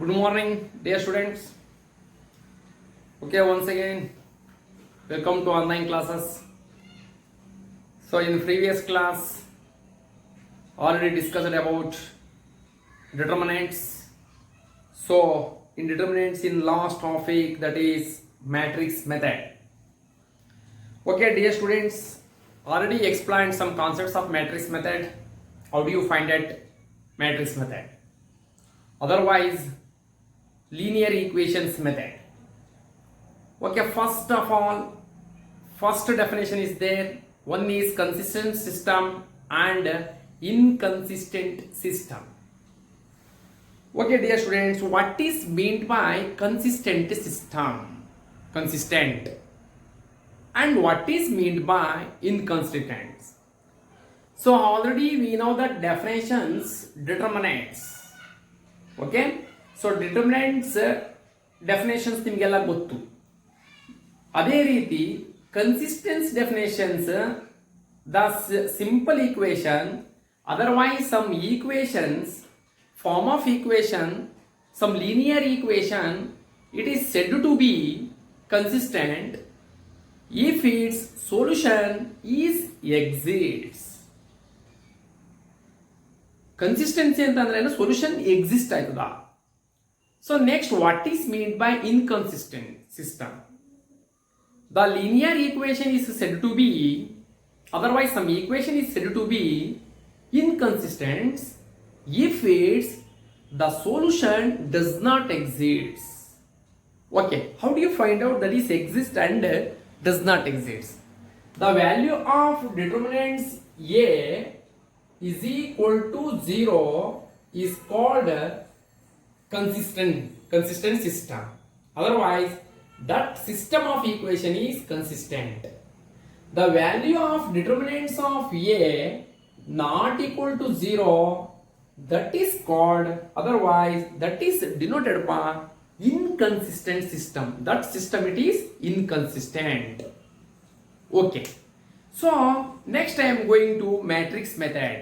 Good morning, dear students. Okay, once again, welcome to online classes. So, in previous class, already discussed about determinants. So, in determinants, in last topic, that is matrix method. Okay, dear students, already explained some concepts of matrix method. How do you find that matrix method? Otherwise, linear equations method. Okay, first of all, first definition is there. One is consistent system and inconsistent system. Okay, dear students, what is meant by consistent system? Consistent. And what is meant by inconsistent? So already we know that definitions, determinants. Okay, so determinants definitions ನಿಮಗೆಲ್ಲ ಗೊತ್ತು. ಅದೇ ರೀತಿ consistence definitions the simple equation otherwise some equations form of equation some linear equation it is said to be consistent if its solution is exists. Consistency ಅಂತಂದ್ರೆ solution exist ಆಯ್ತದ. So next what is mean by inconsistent system? The linear equation is said to be, otherwise some equation is said to be inconsistent if its the solution does not exist. Okay, how do you find out that is exist and does not exist? The value of determinants A is equal to 0 is called consistent system. Otherwise, that system of equation is consistent. The value of determinants of A not equal to 0, that is called, otherwise that is denoted by inconsistent system. That system it is inconsistent. Okay, so next I am going to matrix method,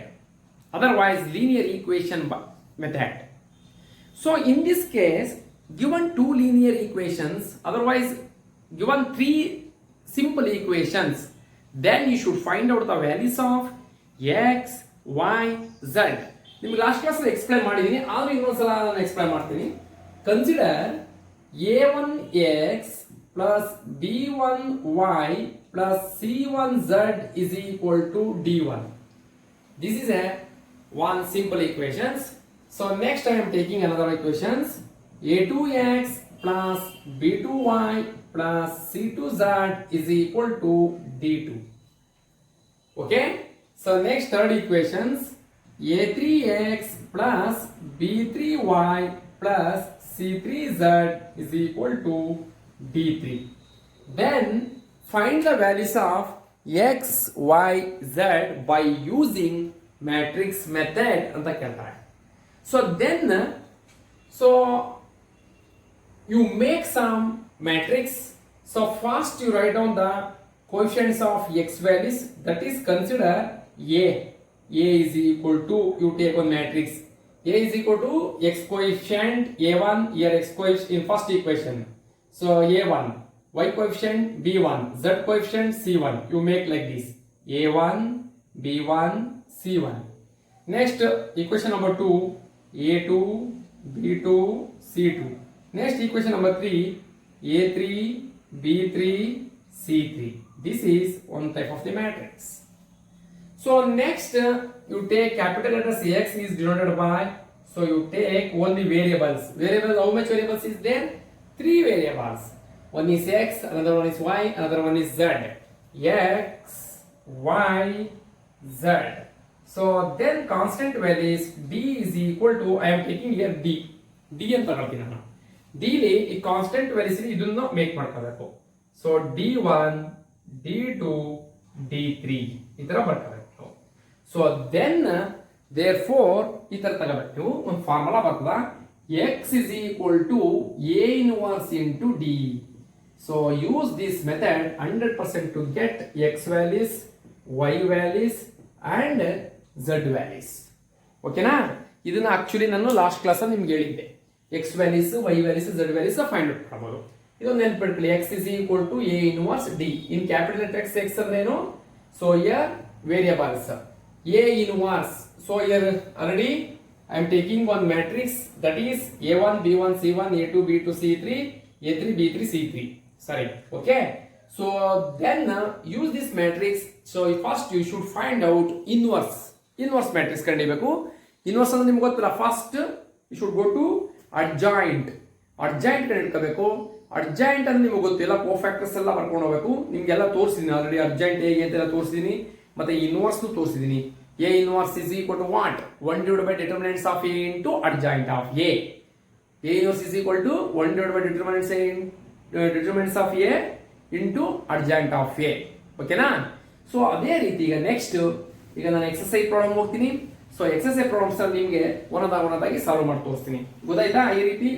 otherwise linear equation method. So in this case, given two linear equations, otherwise given three simple equations, then you should find out the values of x, y, z. ನಿಮಗೆ last class explain ಮಾಡಿದ್ದೀನಿ, ಆದ್ರೂ ಇನ್ನೊಂದ್ಸಲ ನಾನು explain ಮಾಡ್ತೀನಿ. Consider a1x plus b1y plus c1z is equal to d1. This is a one simple equations. So next I am taking another equations. a2x plus b2y plus c2z is equal to d2. Okay, so next third equations, a3x plus b3y plus c3z is equal to d3. Then find the values of x, y, z by using matrix method ಅಂತ ಕೇಳ್ತಾರೆ. So then you make some matrix. So first you write down the coefficients of x values, that is consider a is equal to, you take one matrix, a is equal to x coefficient a1, here x coefficient in first equation, so a1, y coefficient b1, z coefficient c1, you make like this, a1 b1 c1. Next equation number 2, a2 b2 c2. Next equation number 3, a3 b3 c3. This is one type of the matrix. So next you take capital letters x is denoted by, so you take only variables. How much variables is there? 3 variables. One is x, another one is y, another one is z. X, y, z. So then constant values d is equal to, I am taking here d ಅಂತ ತಗೊಳ್ತೀನಿ ನಾನು. d ಲಿ ಈ constant values ಇದನ್ನ make ಮಾಡ್ಕೋಬೇಕು. So d1 d2 d3 ಈ ತರ ಬರ್ಕೋಬೇಕು. So then therefore ಈ ತರ ತಗೋಬೇಕು, ಒಂದು ಫಾರ್ಮುಲಾ ಬರ್ತದ, x is equal to a inverse into d. So use this method 100% to get x values, y values and z values. ಓಕೆನಾ? ಇದನ್ನ ಆಕ್ಚುಲಿ ನಾನು ಲಾಸ್ಟ್ ಕ್ಲಾಸ್ ಅಲ್ಲಿ ನಿಮ್ಗೆ ಹೇಳಿದ್ದೆ. X values y values z values find out ಮಾಡಬಹುದು. ಇದೊಂದು ನೆನಪಿಟ್ಕೊಳ್ಳಿ, x is equal to A inverse D in capital letter x ಅಂದ್ರೇನು? So here variables A inverse. So here already I am taking one matrix that is A1 B1 C1 A2 B2 C3 A3 B3 C3. Sorry. Okay. So then use this matrix. So first you should find out inverse. Inverse matrix ಕಂಡಿಬೇಕು. Inverse ಅಂದ್ರೆ ನಿಮಗೆ ಗೊತ್ತಿಲ್ಲ. First you should go to adjoint. Adjoint ಕಂಡಿಡ್ಕೋಬೇಕು. Adjoint ಅಂದ್ರೆ ನಿಮಗೆ ಗೊತ್ತಿಲ್ಲ, cofactors ಎಲ್ಲ ಬರ್ಕೊಂಡು ಹೋಗಬೇಕು. ನಿಮಗೆಲ್ಲ ತೋರಿಸಿದೀನಿ ಆಲ್ರೆಡಿ, adjoint ಹೇಗೆ ಅಂತೆಲ್ಲ ತೋರಿಸಿದೀನಿ, ಮತ್ತೆ inverse ತೋರಿಸಿದೀನಿ. A inverse is equal to what? 1 divided by determinants of A into adjoint of A. A inverse is equal to 1 divided by determinants of A into adjoint of A. Okay na? So ಅದೇ ರೀತಿ ಈಗ next ಈಗ ನಾನು exercise problem ಹೋಗ್ತೀನಿ. So exercise problems ಅಲ್ಲಿ ನಿಮಗೆ ಒಂದಾಗಿ solve ಮಾಡಿ ತೋರಿಸ್ತೀನಿ. ಗೊತ್ತಾಯ್ತಾ? ಈ ರೀತಿ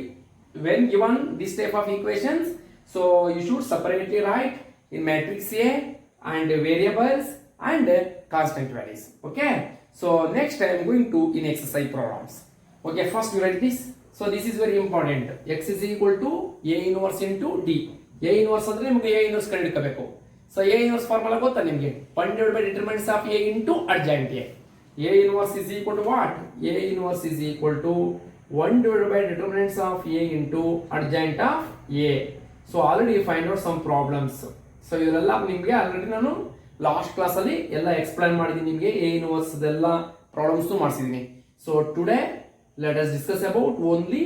when given this type of equations, so you should separately write in matrix A and variables and constant values. Okay, so next I am going to in exercise problems. Okay, first we write this. So this is very important. X is equal to A inverse into D. A inverse ಅಂದ್ರೆ ನಿಮಗೆ A inverse ಕಂಡುಹಿಡಿಯಬೇಕು. So A inverse formula ಗೊತ್ತಾ ನಿಮಗೆ? 1 divided by determinants of A into adjoint A. A inverse is equal to what? A inverse is equal to 1 divided by determinants of A into adjoint of A. So already find out some problems. So ಇದೆಲ್ಲ ನಿಮಗೆ already ನಾನು last class ಅಲ್ಲಿ ಎಲ್ಲ explain ಮಾಡಿದ್ದೀನಿ ನಿಮಗೆ. A inverse ಎಲ್ಲ problems ಮಾಡಿಸಿದ್ದೀನಿ. So today let us discuss about only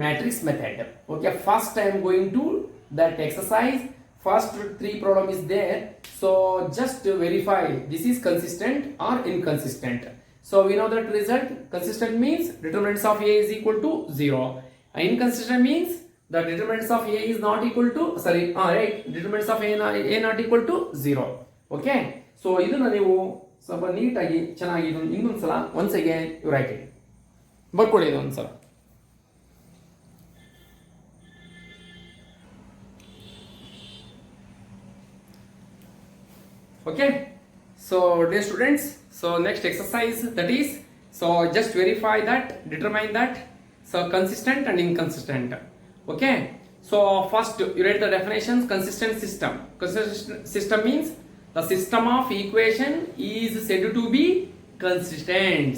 matrix method. Okay, first I am going to that exercise. First 3 problem is there. So just verify this is consistent or inconsistent. So we know that result. Consistent means determinants of A is equal to 0. Inconsistent means the determinants of A is not equal to right, determinants of A not equal to 0. Okay, so ಇದನ್ನ ನೀವು ಸ್ವಲ್ಪ ನೀಟಾಗಿ ಚೆನ್ನಾಗಿ ಇನ್ನೊಂದ್ಸಲ once again you write it, ಬರ್ಕೊಳ್ಳಿ ಇದು ಒಂದ್ಸಲ. Okay, so dear students, so next exercise that is, so just verify that, determine that, so consistent and inconsistent. Okay, so first you write the definitions. Consistent system. Consistent system means the system of equation is said to be consistent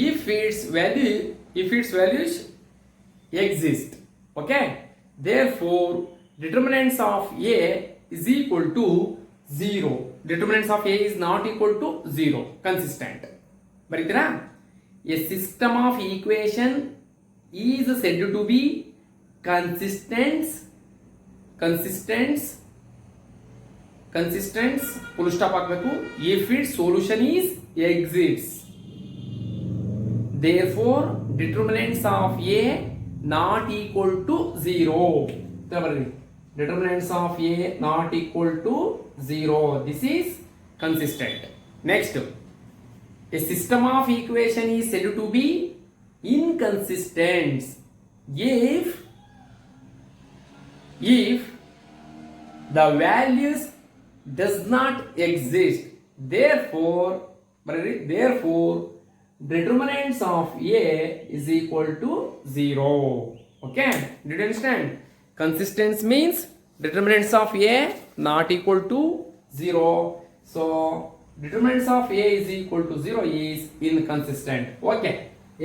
if its values exist. Okay, therefore determinants of A is equal to 0. Determinants of A is not equal to 0. Consistent. ಬರೀತೀರಾ? A system of equation is said to be consistent full stop ಹಾಕಬೇಕು. if its solution is exists, therefore determinants of A not equal to 0. determinants of A not equal to 0. This is consistent. Next, a system of equation is said to be inconsistent if the values does not exist. Therefore determinants of A is equal to 0. Okay, did you understand? Consistent means determinants of A not equal to 0. So determinants of A is equal to 0 is inconsistent. Okay,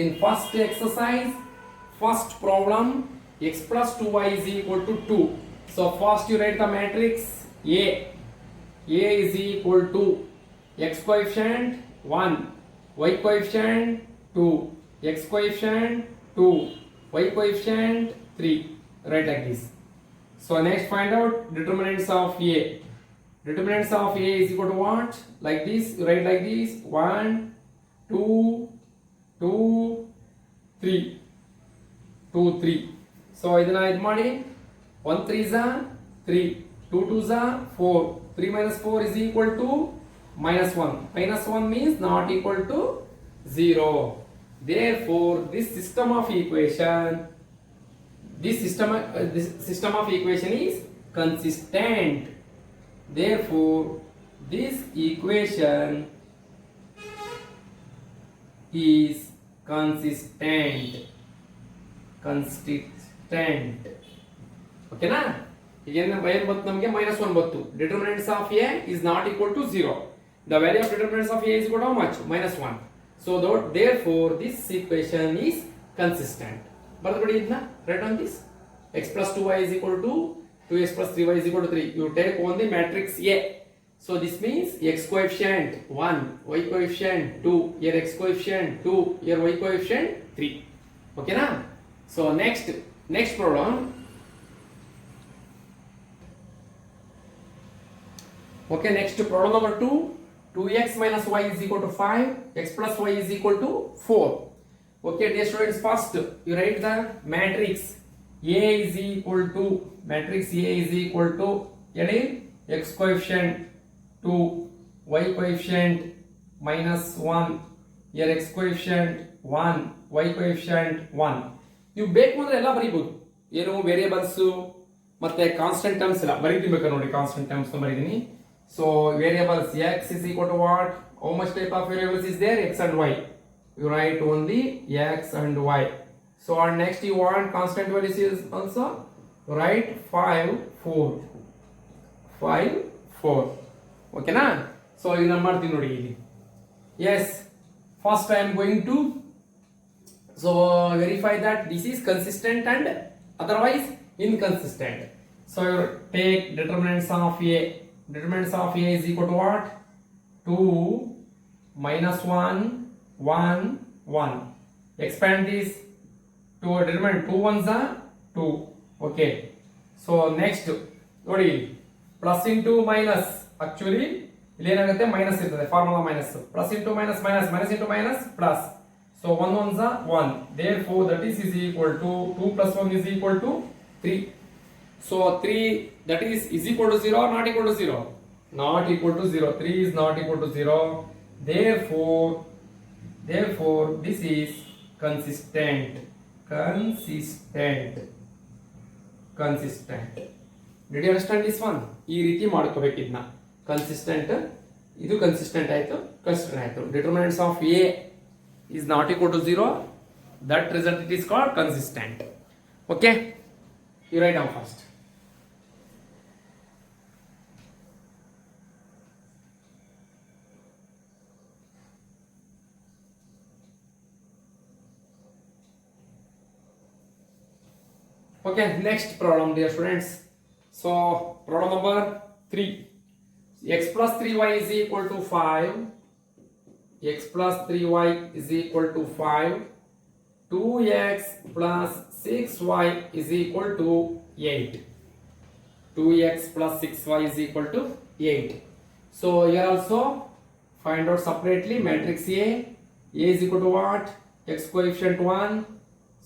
in first exercise, first problem, x plus 2y is equal to 2. So first you write the matrix A. A is equal to x coefficient 1, y coefficient 2, x coefficient 2, y coefficient 3. Write like this. So next find out determinants of A. Determinants of A is equal to what? Like this. You write like this. 1, 2, 2, 3. 2, 3. So ಇದನ್ನ ಇದು ಮಾಡಿ. 1 3s are 3, 2 2s are 4, 3 minus 4 is equal to minus 1. Minus 1 means not equal to 0. Therefore this system of equation is consistent. Therefore this equation is consistent. consistent. ಓಕೆನಾ? ಈಗ ಏನು ಬಂತು ನಮಗೆ -1 ಬಂತು. Determinants of A is not equal to 0. The value of determinants of A is equal to how much? -1. So therefore this equation is consistent. ಬರೆದ್ಬಿಡಿ ಇದನ್ನ. Write on this. X plus 2y is equal to 2x plus 3y is equal to 3. You take only matrix A. So this means x coefficient 1, y coefficient 2, here x coefficient 2, here y coefficient 3. Okay na? So next problem. Okay, next problem number 2. 2x minus y is equal to 5, x plus y is equal to 4. Okay, dear students, first you write the matrix A is equal to x coefficient 2, y coefficient -1, here x coefficient 1, y coefficient 1. ನೀವು ಬೇಕು ಅಂದ್ರೆ ಎಲ್ಲ ಬರೀಬಹುದು. ಏನು variables ಮತ್ತೆ constant terms ಎಲ್ಲ ಬರೀತಿರ್ಬೇಕು ನೋಡಿ. Constant terms ಬರೀತೀನಿ. So variables x is equal to what? How much type of variables is there? X and y. You write only x and y. So on next you want constant values is also write 5, 4. Okay na? So you number nodi ili. Yes, first I am going to verify that this is consistent and otherwise inconsistent. So you take determinants of A. Determinants of A is equal to what? 2 minus 1 1 1. Expand this to a determinant. 2 ones are 2. Okay. So next nodi plus into minus. Actually ಇಲ್ಲಿ ಏನಾಗುತ್ತೆ minus ಇರ್ತದೆ. Formula minus. Plus into minus minus, minus into minus plus. So 1 ones are 1. Therefore that is equal to 2 plus 1 is equal to 3. So 3 that is equal to 0 or not equal to 0? Not equal to 0. 3 is not equal to 0. Therefore this is consistent. Did you understand this one? ಈ ರೀತಿ ಮಾಡ್ಕೋಬೇಕು ಇದನ್ನ. Consistent, ಇದು consistent ಆಯ್ತು, consistent ಆಯ್ತು. Determinants of A is not equal to 0. That result it is called consistent. Okay? You write down first. Okay, next problem, dear students. So problem number 3. X plus 3y is equal to 5. X plus 3y is equal to 5. 2x plus 6y is equal to 8. 2x plus 6y is equal to 8. So here also find out separately matrix A. A is equal to what? X coefficient 1.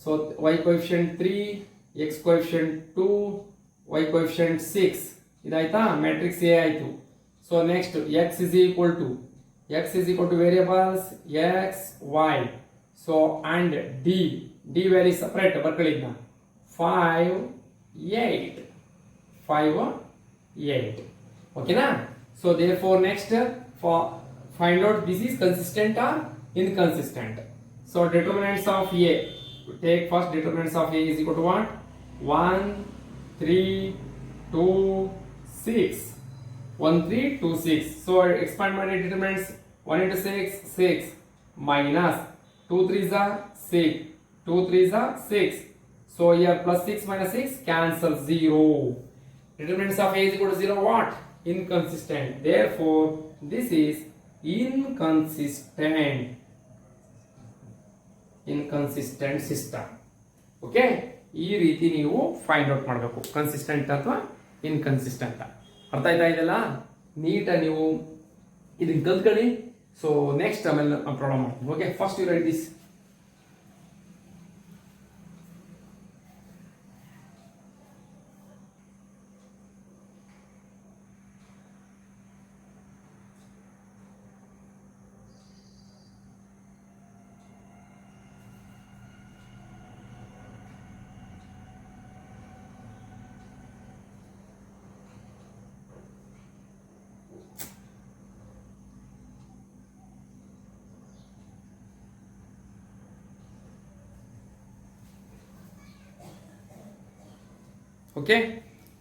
So y coefficient 3. X coefficient 2, y coefficient 6. ಇದಾಯ್ತಾ? matrix A ಆಯ್ತು. So next x is equal to variables x, y. So and d value separate ಬರ್ಕೊಳ್ಳಿ ಇದನ್ನ. 5, 8. Okay na? So therefore next for find out this is consistent or inconsistent. So determinants of A. Take first determinants of A is equal to what? 1, 3, 2, 6. 1, 3, 2, 6. So expand my determinants. 1 into 6, 6 minus 2 3s are 6. 2 3s are 6. So here plus 6 minus 6 cancel 0. Determinants of A is equal to 0. What? Inconsistent. Therefore this is inconsistent system. Okay? ಈ ರೀತಿ ನೀವು find out ಮಾಡಬೇಕು, consistent ಅಥವಾ inconsistent. ಅರ್ಥ ಆಯ್ತಾ ಇದೆಲ್ಲ? ನೀಟಾಗಿ ನೀವು ಇದನ್ನ ಕಲ್ತ್ಕೊಳ್ಳಿ. ಸೊ ನೆಕ್ಸ್ಟ್ ಆಮೇಲೆ ಪ್ರಾಬ್ಲಮ್ ಮಾಡ್ತೀನಿ. Okay, first you write this. Okay,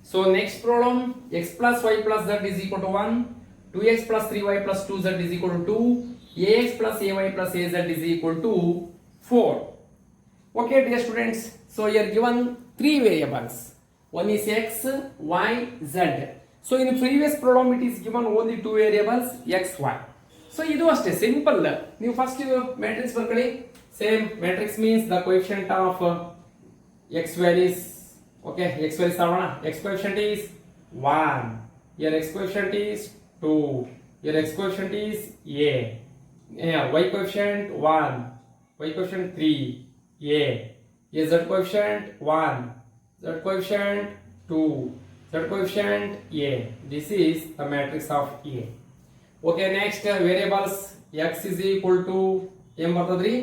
so next problem, x plus y plus z is equal to 1, 2x plus 3y plus 2z is equal to 2, ax plus ay plus az is equal to 4. Okay, dear students, so here given three variables, one is x, y, z. So in the previous problem it is given only two variables x, y. So ಇದು ಅಷ್ಟೇ simple. ನೀವು first matrix ಬರ್ಕೊಳ್ಳಿ. Same matrix means the coefficient of x values. Okay, x values ತಗೊಳ್ಳೋಣ. x coefficient is 1, your x coefficient is 2, your x coefficient is a, y coefficient 1, y coefficient 3, a, z coefficient 1, z coefficient 2, z coefficient a. This is the matrix of A. Okay, next variables, x is equal to em ಬರ್ತದ್ರಿ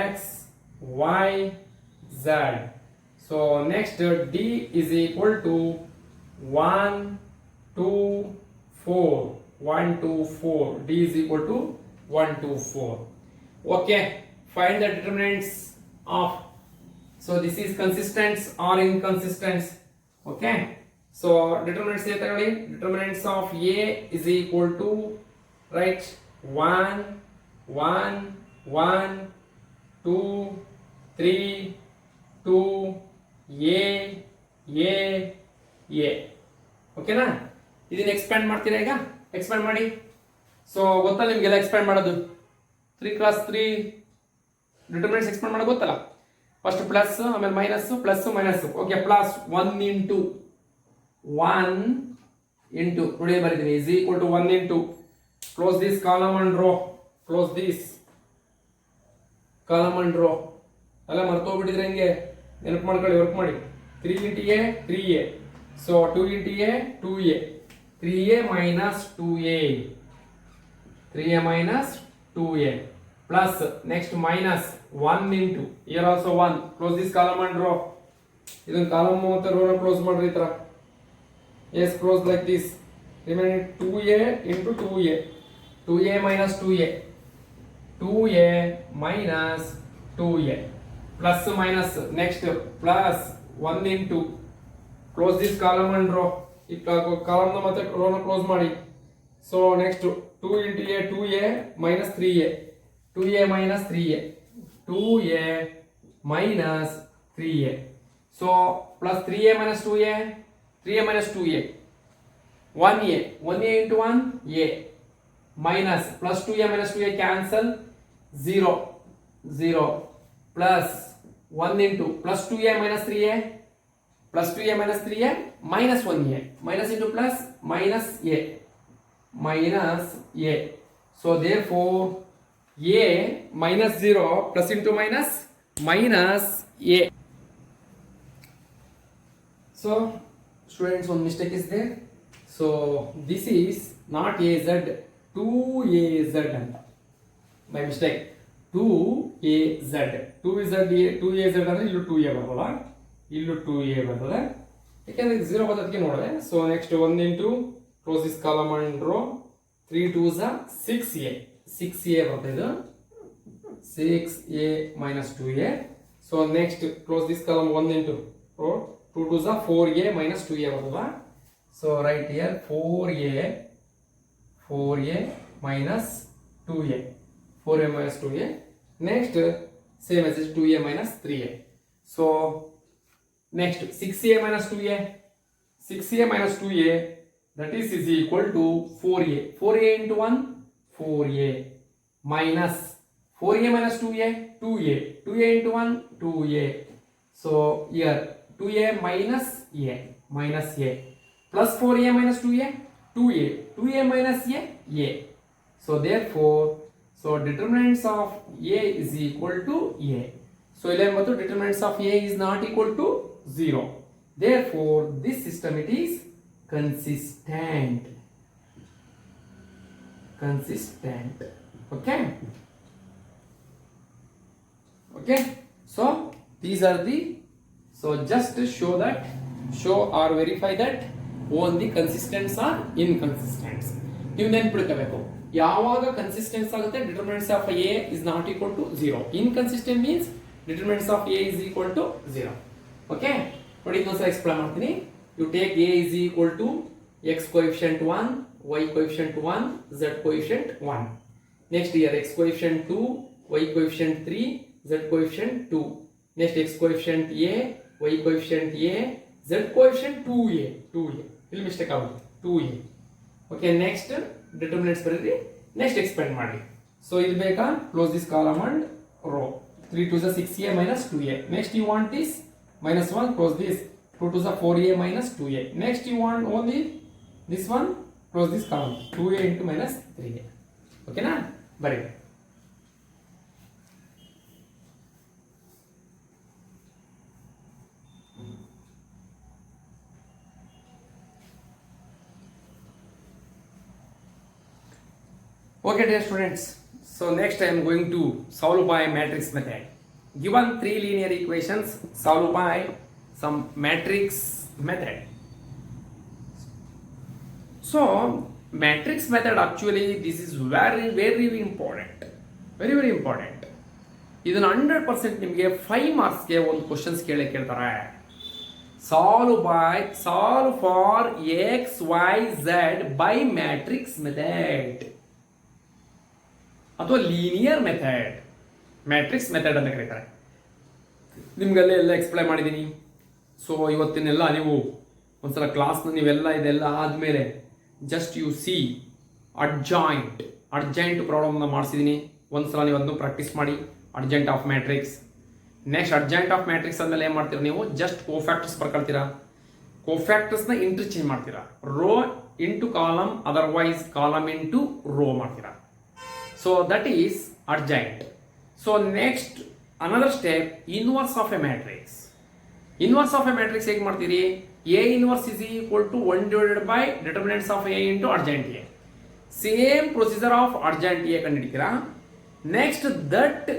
x, y, z. So next d is equal to 1, 2, 4, 1, 2, 4. D is equal to 1, 2, 4. Okay, find the determinants of. So this is consistent or inconsistent. Okay, so determinants say determinants of A is equal to, right, 1, 1, 1, 2, 3, 2, A. ಓಕೆನಾ? ಇದನ್ನ expand ಮಾಡ್ತೀರಾ ಈಗ? Expand ಮಾಡಿ. So ಗೊತ್ತಲ್ಲ ನಿಮಗೆಲ್ಲ expand ಮಾಡೋದು, 3 cross 3 determinants expand ಮಾಡೋದು ಗೊತ್ತಲ್ಲ. ಫಸ್ಟ್ ಪ್ಲಸ್, ಆಮೇಲೆ minus, plus minus. Okay, plus 1 into ನೋಡಿ ಬರೀತೀನಿ, is equal to 1 into, close this column and row, close this column and row. ಎಲ್ಲ ಮರ್ತೋಗ್ಬಿಟ್ಟಿದ್ರೆ ಹೆಂಗೆ? ನೆನಪು ಮಾಡ್ಕೊಳ್ಳಿ, ವರ್ಕ್ ಮಾಡಿ. 3 into a 3a, so 2 into a 2a, 3a minus 2a, 3a minus 2a, plus next minus 1 into, here also 1, close this column and row. ಇದನ್ನ column ಮತ್ತು ರೋನ close ಮಾಡ್ರಿ ಈ ತರ. Yes, close like this. Remaining 2a into 2a, 2a minus 2a, 2a minus 2a, plus minus, next plus 1 into, close this column and row. ಈ column ಮತ್ತೆ ರೋನ close ಮಾಡಿ. So next 2 into a 2a minus 3a, 2a minus 3a, 2a minus 3a. So plus 3a minus 2a, 3a minus 2a, 1a, 1a into 1 a, minus plus 2a minus 2a cancel, 0, 0, plus 1 into plus 2a minus 3a, plus 2a minus 3a, minus 1a, minus into plus, minus a, minus a. So therefore a minus 0 plus into minus, minus a. So students, one mistake is there. So this is not az, 2az anta, by mistake 2az, 2az ಅಂದ್ರೆ ಇಲ್ಲೂ 2a ಬರ್ತಲ್ಲ, ಇಲ್ಲೂ 2a ಬರ್ತದೆ, ಯಾಕಂದ್ರೆ 0 ಬರೋದಕ್ಕೆ ನೋಡಿದೆ. So next 1 into, close this column and row, 3 2s 6a, 6a ಬರ್ತದೆ ಇದು, 6a minus 2a. So next close this column 1 into row, 2 2s 4a minus 2a ಬರ್ತದ. So write here 4a minus 2a, 4a minus 2a. Next same as 2a minus 3a. So next 6a minus 2a, 6a minus 2a, that is equal to 4a, 4a into 1 4a, minus 4a minus 2a 2a, 2a into 1 2a. So here 2a minus a, minus a, plus 4a minus 2a 2a, 2a minus a. So therefore, so determinants of a is equal to a. So determinants of a is not equal to 0. Therefore this system, it is consistent. Okay, so these are the, so just to show or verify that only consistents are inconsistents. ನೀವು ನೆನ್ಪಿಡ್ಕೋಬೇಕು, ಯಾವಾಗ consistence ಆಗುತ್ತೆ determinants of a is not equal to 0. Inconsistent means determinants of a is equal to 0. Okay, ನೋಡಿ ಇನ್ನೊಂದ್ಸಲ explain ಮಾಡ್ತೀನಿ. You take a is equal to x coefficient 1, y coefficient 1, z coefficient 1. Next here x coefficient 2, y coefficient 3, z coefficient 2. Next x coefficient a, y coefficient a, z coefficient 2a. ಇಲ್ಲಿ mistake ಆಗುತ್ತೆ 2a. Okay, next determinants ಬರೀರಿ, next expand ಮಾಡಿ. So ಇದು ಬೇಕಾ, close this column and row. 3 to the 6a minus 2a. Next you want this minus 1, close this. 2 to the 4a minus 2a. Next you want only this one, close this column. 2a into minus 3a. Okay na? Very good. Okay dear students, so next I am going to solve by matrix method. Given 3 linear equations, solve by some matrix method. So matrix method actually this is very important. Very important. ಇದನ್ನ 100% ನಿಮಗೆ 5 ಮಾರ್ಕ್ಸ್ಗೆ ಒಂದು questions ಕೇಳ್ತಾರೆ. Solve for x, y, z by matrix method. ಅಥವಾ linear method, matrix method ಅಂತ ಕರೀತಾರೆ. ನಿಮ್ಗೆಲ್ಲ ಎಲ್ಲ explain ಮಾಡಿದ್ದೀನಿ. ಸೊ ಇವತ್ತಿನೆಲ್ಲ ನೀವು ಒಂದ್ಸಲ ಕ್ಲಾಸ್ನ ನೀವೆಲ್ಲ ಇದೆಲ್ಲ ಆದಮೇಲೆ ಜಸ್ಟ್ ಯು ಸಿ ಅಡ್ಜಾಯಿಂಟ್ ಪ್ರಾಬ್ಲಮ್ನ ಮಾಡಿಸಿದ್ದೀನಿ. ಒಂದ್ಸಲ ನೀವು ಅದನ್ನು ಪ್ರಾಕ್ಟೀಸ್ ಮಾಡಿ. Adjoint of matrix. Next adjoint of matrix ಅಂದಮೇಲೆ ಏನು ಮಾಡ್ತೀರಾ ನೀವು, ಜಸ್ಟ್ ಕೋಫ್ಯಾಕ್ಟರ್ಸ್ ಬರ್ಕೊಳ್ತೀರಾ. ಕೋಫ್ಯಾಕ್ಟರ್ಸ್ನ ಇಂಟರ್ಚೇಂಜ್ ಮಾಡ್ತೀರಾ. Row into column, otherwise column into row ಮಾಡ್ತೀರಾ. So that is adjoint. So next another step, inverse of a matrix. Inverse of a matrix ಹೇಗೆ ಮಾಡ್ತೀರಿ, A inverse is equal to 1 divided by determinants of A into adjoint A. Same procedure of adjoint A ಕಂಡುಹಿಡಿತೀರಾ. Next that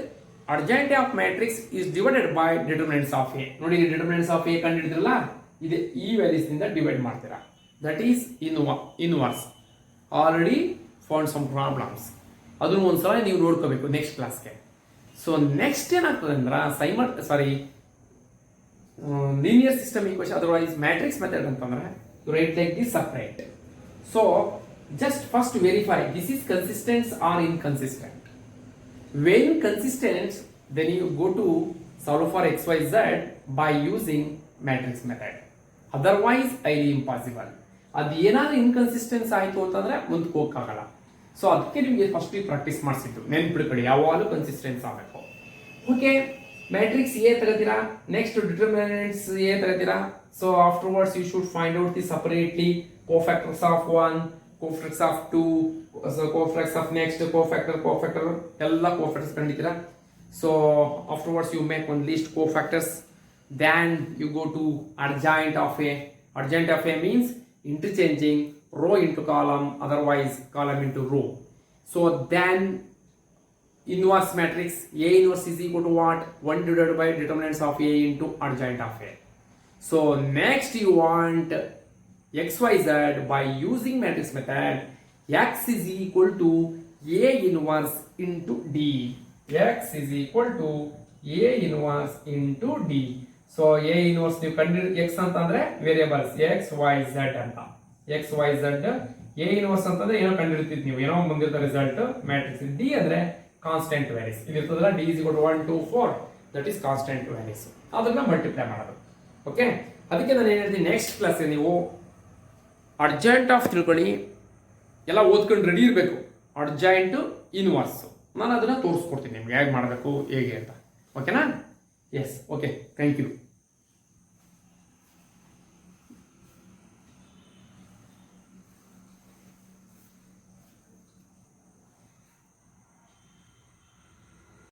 adjoint of matrix is divided by determinants of A. ನೋಡಿ determinants of A ಕಂಡುಹಿಡಿದ್ರಲ್ಲ, ಇದೆ ಈ values ನಿಂದ divide ಮಾಡ್ತೀರಾ. That is inverse. Already found some problems. ಅದನ್ನು ಒಂದ್ಸಲ ನೀವು ನೋಡ್ಕೋಬೇಕು next ಕ್ಲಾಸ್ಗೆ. ಸೊ ನೆಕ್ಸ್ಟ್ ಏನಾಗ್ತದೆ ಅಂದ್ರೆ linear system equation, otherwise matrix method ಅಂತಂದ್ರೆ you write like this separate. So just first verify this is consistent or inconsistent. When consistent then you go to solve for x y z by using matrix method. Otherwise ಐಲಿ impossible. ಅದು ಏನಾದ್ರೂ inconsistence ಆಯಿತು ಅಂತಂದ್ರೆ ಮುಂದಕ್ಕೆ ಹೋಗಕ್ಕಾಗಲ್ಲ. So ಅದಕ್ಕೆ ನಿಮಗೆ first practice ಮಾಡಿಸಿದ್ದು ನೆನ್ಪಿಡ್ಕೊಳ್ಳಿ, ಯಾವಾಗಲೂ ಕನ್ಸಿಸ್ಟೆನ್ಸ್ ಆಗಬೇಕು. ಓಕೆ, ಮ್ಯಾಟ್ರಿಕ್ಸ್ ಎ ತಗೋತೀರಾ, ನೆಕ್ಸ್ಟ್ ಡಿಟರ್ಮಿನೆಂಟ್ಸ್ ಎ ತಗೋತೀರಾ. So afterwards you should find out the separately cofactors of 1, cofactors of 2, cofactors of next cofactor ಎಲ್ಲ ಕೋಫ್ಯಾಕ್ಟರ್ಸ್ ಕಂಡಿದ್ದೀರಾ. So afterwards you make one list cofactors, then you go to adjoint of A. Adjoint of A means interchanging row into column, otherwise column into row. So then inverse matrix A inverse is equal to what? 1 divided by determinants of A into adjoint of A. So next you want XYZ by using matrix method. X is equal to A inverse into D. X is equal to A inverse into D. So A inverse ನೀವು ಕಂಡು x ಅಂತಂದ್ರೆ variables x y z ಅಂತ. x y z A inverse ಅಂತಂದ್ರೆ ಏನೋ ಕಂಡುಹಿಡಿತಿದ್ ನೀವು, ಏನೋ ಮುಂದಿರೋ result. Matrix D ಅಂದ್ರೆ constant values. ಇಲ್ಲಿ ಇರ್ತದಲ್ಲ D is equal to 1 2 4, that is constant values. ಅದನ್ನ ಮಲ್ಟಿಪ್ಲೈ ಮಾಡೋದು. ಓಕೆ, ಅದಕ್ಕೆ ನಾನು ಏನು ಹೇಳ್ತೀನಿ, ನೆಕ್ಸ್ಟ್ ಕ್ಲಾಸ್ ನೀವು ಅಡ್ಜಾಯಿಂಟ್ ಆಫ್ ತಿಳ್ಕೊಳ್ಳಿ, ಎಲ್ಲ ಓದ್ಕೊಂಡು ರೆಡಿ ಇರಬೇಕು. ಅಡ್ಜಾಯಿಂಟ್ ಇನ್ವರ್ಸ್ ನಾನು ಅದನ್ನ ತೋರಿಸ್ಕೊಡ್ತೀನಿ ನಿಮ್ಗೆ ಹೇಗೆ ಮಾಡಬೇಕು ಹೇಗೆ ಅಂತ. ಓಕೆನಾ? Yes, okay, thank you.